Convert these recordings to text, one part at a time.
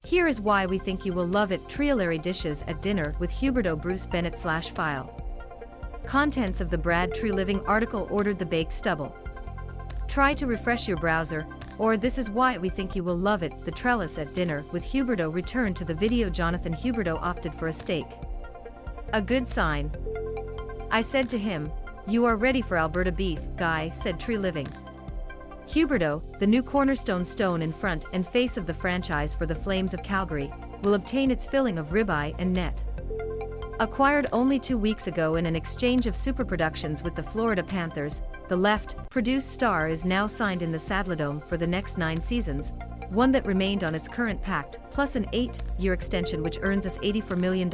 Here is why we think you will love it. Treillary dishes at dinner with Huberdeau Bruce Bennett /file. Contents of the Brad Treliving article. Ordered the baked stubble. Try to refresh your browser, or this is why we think you will love it. The trellis at dinner with Huberdeau. Return to the video. Jonathan Huberdeau opted for a steak. A good sign. I said to him, "You are ready for Alberta beef, guy," said Treliving. Huberdeau, the new cornerstone stone in front and face of the franchise for the Flames of Calgary, will obtain its filling of ribeye and net. Acquired only 2 weeks ago in an exchange of superproductions with the Florida Panthers, the left-produced star is now signed in the Saddledome for the next 9 seasons, one that remained on its current pact, plus an 8-year extension which earns us $84 million.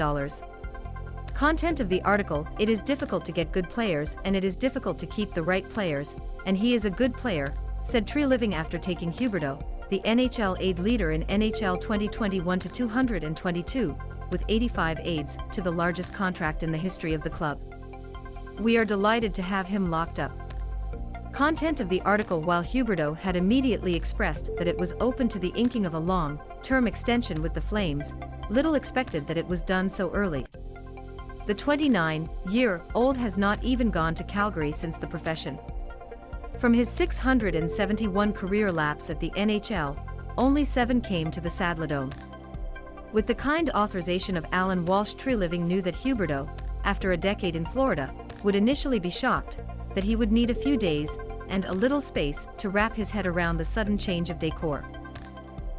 Content of the article: it is difficult to get good players and it is difficult to keep the right players, and he is a good player, said Treliving after taking Huberdeau, the NHL aid leader in NHL 2021-222, with 85 aids, to the largest contract in the history of the club. We are delighted to have him locked up. Content of the article: while Huberdeau had immediately expressed that it was open to the inking of a long-term extension with the Flames, little expected that it was done so early. The 29-year-old has not even gone to Calgary since the profession. From his 671 career laps at the NHL, only 7 came to the Saddledome. With the kind authorization of Allan Walsh Treliving knew that Huberdeau, after a decade in Florida, would initially be shocked, that he would need a few days and a little space to wrap his head around the sudden change of decor.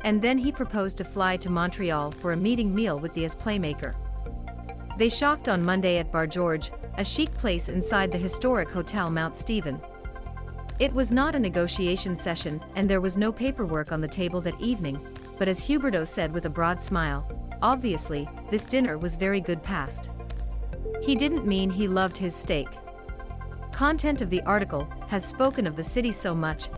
And then he proposed to fly to Montreal for a meeting meal with the playmaker. They shocked on Monday at Bar George, a chic place inside the historic Hotel Mount Stephen. It was not a negotiation session and there was no paperwork on the table that evening, but as Huberdeau said with a broad smile, obviously, this dinner was very good past. He didn't mean he loved his steak. Content of the article: has spoken of the city so much,